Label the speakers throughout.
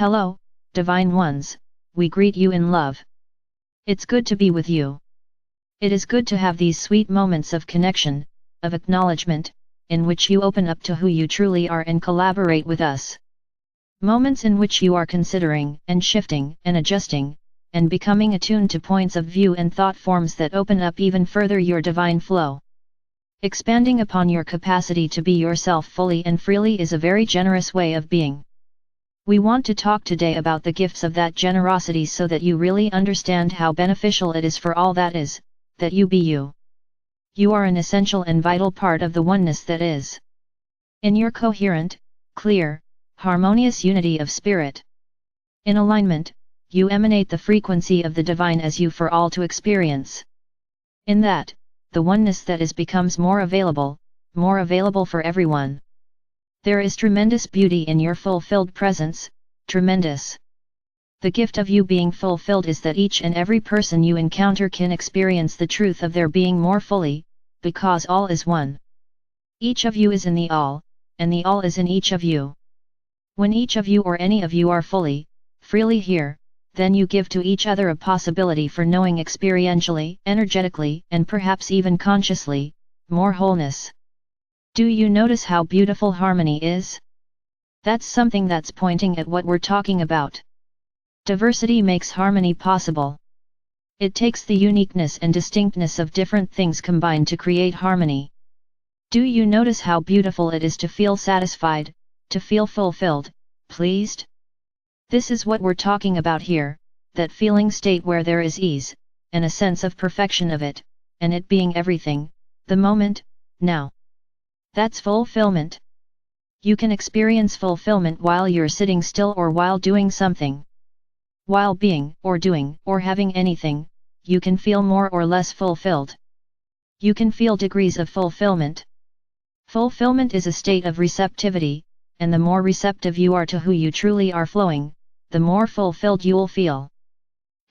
Speaker 1: Hello, Divine Ones, we greet you in love. It's good to be with you. It is good to have these sweet moments of connection, of acknowledgement, in which you open up to who you truly are and collaborate with us. Moments in which you are considering, and shifting, and adjusting, and becoming attuned to points of view and thought forms that open up even further your divine flow. Expanding upon your capacity to be yourself fully and freely is a very generous way of being. We want to talk today about the gifts of that generosity so that you really understand how beneficial it is for all that is, that you be you. You are an essential and vital part of the oneness that is. In your coherent, clear, harmonious unity of spirit. In alignment, you emanate the frequency of the divine as you for all to experience. In that, the oneness that is becomes more available for everyone. There is tremendous beauty in your fulfilled presence, tremendous. The gift of you being fulfilled is that each and every person you encounter can experience the truth of their being more fully, because all is one. Each of you is in the all, and the all is in each of you. When each of you or any of you are fully, freely here, then you give to each other a possibility for knowing experientially, energetically, and perhaps even consciously, more wholeness. Do you notice how beautiful harmony is? That's something that's pointing at what we're talking about. Diversity makes harmony possible. It takes the uniqueness and distinctness of different things combined to create harmony. Do you notice how beautiful it is to feel satisfied, to feel fulfilled, pleased? This is what we're talking about here, that feeling state where there is ease, and a sense of perfection of it, and it being everything, the moment, now. That's fulfillment. You can experience fulfillment while you're sitting still or while doing something. While being, or doing, or having anything, you can feel more or less fulfilled. You can feel degrees of fulfillment. Fulfillment is a state of receptivity, and the more receptive you are to who you truly are flowing, the more fulfilled you'll feel.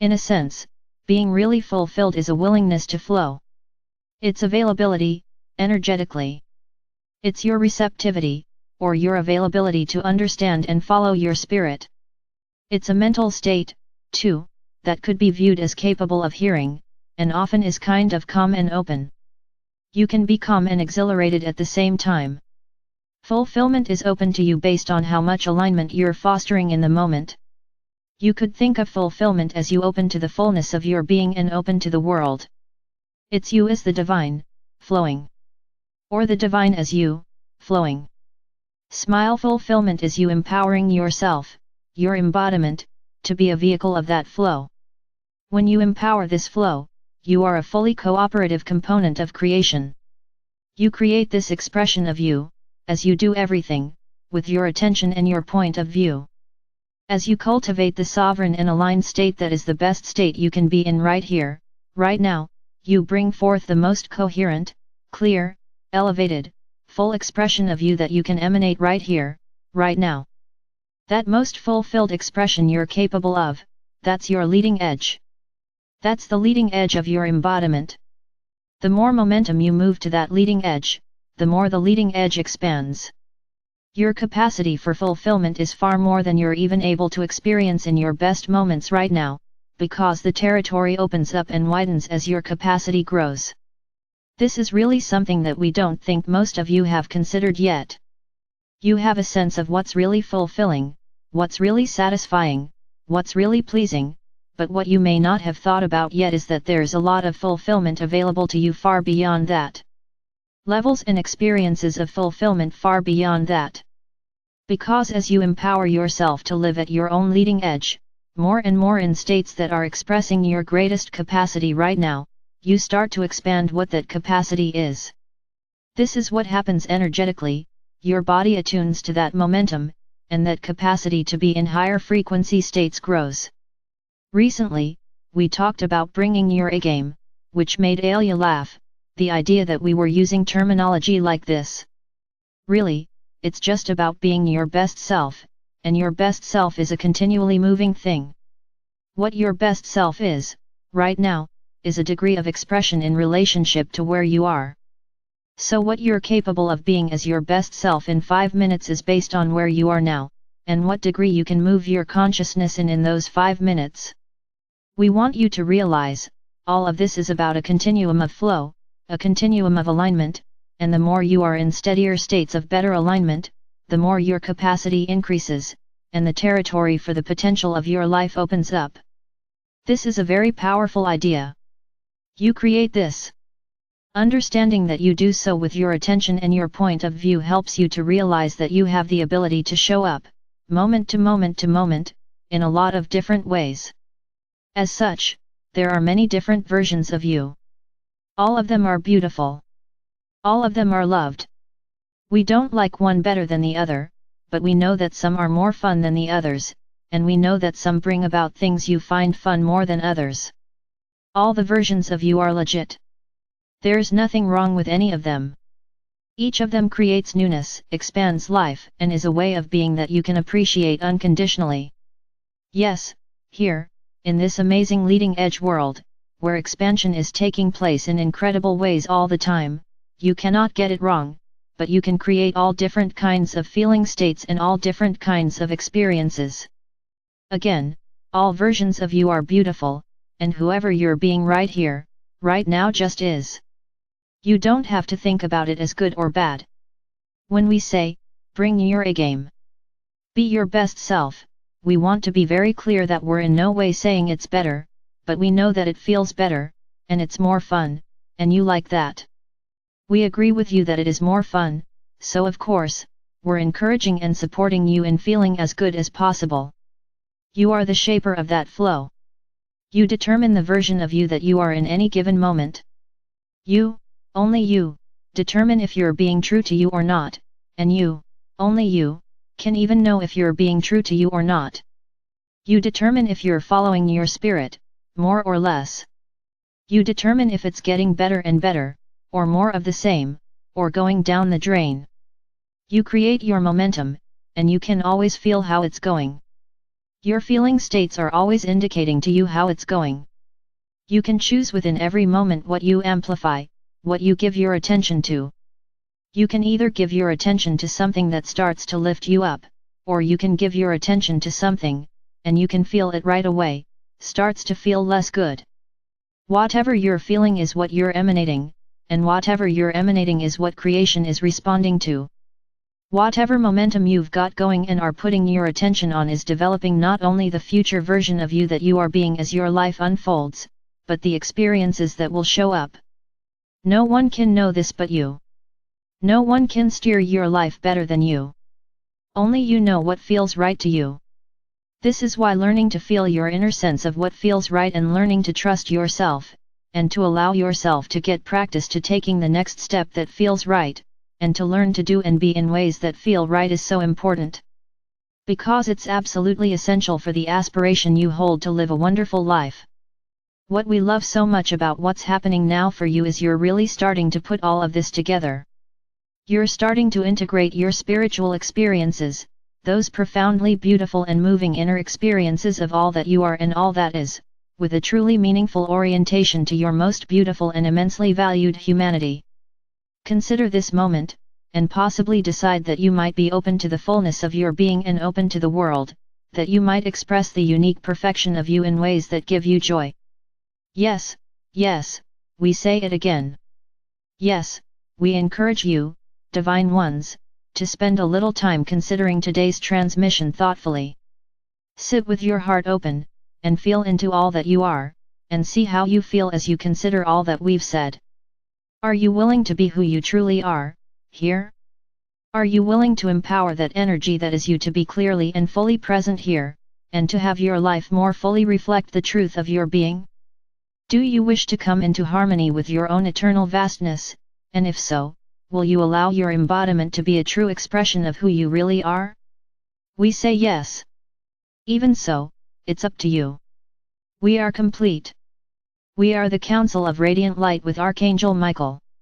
Speaker 1: In a sense, being really fulfilled is a willingness to flow. It's availability, energetically. It's your receptivity, or your availability to understand and follow your spirit. It's a mental state, too, that could be viewed as capable of hearing, and often is kind of calm and open. You can be calm and exhilarated at the same time. Fulfillment is open to you based on how much alignment you're fostering in the moment. You could think of fulfillment as you open to the fullness of your being and open to the world. It's you as the divine, flowing. Or the divine as you, flowing. Smile fulfillment is you empowering yourself, your embodiment, to be a vehicle of that flow. When you empower this flow, you are a fully cooperative component of creation. You create this expression of you, as you do everything, with your attention and your point of view. As you cultivate the sovereign and aligned state that is the best state you can be in right here, right now, you bring forth the most coherent, clear, elevated, full expression of you that you can emanate right here, right now. That most fulfilled expression you're capable of, that's your leading edge. That's the leading edge of your embodiment. The more momentum you move to that leading edge, the more the leading edge expands. Your capacity for fulfillment is far more than you're even able to experience in your best moments right now, because the territory opens up and widens as your capacity grows. This is really something that we don't think most of you have considered yet. You have a sense of what's really fulfilling, what's really satisfying, what's really pleasing, but what you may not have thought about yet is that there's a lot of fulfillment available to you far beyond that. Levels and experiences of fulfillment far beyond that. Because as you empower yourself to live at your own leading edge, more and more in states that are expressing your greatest capacity right now, you start to expand what that capacity is. This is what happens energetically, your body attunes to that momentum, and that capacity to be in higher frequency states grows. Recently, we talked about bringing your A game, which made Alia laugh, the idea that we were using terminology like this. Really, it's just about being your best self, and your best self is a continually moving thing. What your best self is, right now, is a degree of expression in relationship to where you are. So what you're capable of being as your best self in 5 minutes is based on where you are now, and what degree you can move your consciousness in those 5 minutes. We want you to realize, all of this is about a continuum of flow, a continuum of alignment, and the more you are in steadier states of better alignment, the more your capacity increases, and the territory for the potential of your life opens up. This is a very powerful idea. You create this. Understanding that you do so with your attention and your point of view helps you to realize that you have the ability to show up, moment to moment to moment, in a lot of different ways. As such, there are many different versions of you. All of them are beautiful. All of them are loved. We don't like one better than the other, but we know that some are more fun than the others, and we know that some bring about things you find fun more than others. All the versions of you are legit. There's nothing wrong with any of them. Each of them creates newness, expands life, and is a way of being that you can appreciate unconditionally. Yes, here, in this amazing leading-edge world, where expansion is taking place in incredible ways all the time, you cannot get it wrong, but you can create all different kinds of feeling states and all different kinds of experiences. Again, all versions of you are beautiful, and whoever you're being right here, right now just is. You don't have to think about it as good or bad. When we say, bring your A game, be your best self, we want to be very clear that we're in no way saying it's better, but we know that it feels better, and it's more fun, and you like that. We agree with you that it is more fun, so of course, we're encouraging and supporting you in feeling as good as possible. You are the shaper of that flow. You determine the version of you that you are in any given moment. You, only you, determine if you're being true to you or not, and you, only you, can even know if you're being true to you or not. You determine if you're following your spirit, more or less. You determine if it's getting better and better, or more of the same, or going down the drain. You create your momentum, and you can always feel how it's going. Your feeling states are always indicating to you how it's going. You can choose within every moment what you amplify, what you give your attention to. You can either give your attention to something that starts to lift you up, or you can give your attention to something, and you can feel it right away, starts to feel less good. Whatever you're feeling is what you're emanating, and whatever you're emanating is what creation is responding to. Whatever momentum you've got going and are putting your attention on is developing not only the future version of you that you are being as your life unfolds, but the experiences that will show up. No one can know this but you. No one can steer your life better than you. Only you know what feels right to you. This is why learning to feel your inner sense of what feels right and learning to trust yourself, and to allow yourself to get practice to taking the next step that feels right, and to learn to do and be in ways that feel right is so important. Because it's absolutely essential for the aspiration you hold to live a wonderful life. What we love so much about what's happening now for you is you're really starting to put all of this together. You're starting to integrate your spiritual experiences, those profoundly beautiful and moving inner experiences of all that you are and all that is, with a truly meaningful orientation to your most beautiful and immensely valued humanity. Consider this moment, and possibly decide that you might be open to the fullness of your being and open to the world, that you might express the unique perfection of you in ways that give you joy. Yes, yes, we say it again. Yes, we encourage you, Divine Ones, to spend a little time considering today's transmission thoughtfully. Sit with your heart open, and feel into all that you are, and see how you feel as you consider all that we've said. Are you willing to be who you truly are, here? Are you willing to empower that energy that is you to be clearly and fully present here, and to have your life more fully reflect the truth of your being? Do you wish to come into harmony with your own eternal vastness, and if so, will you allow your embodiment to be a true expression of who you really are? We say yes. Even so, it's up to you. We are complete. We are the Council of Radiant Light with Archangel Michael.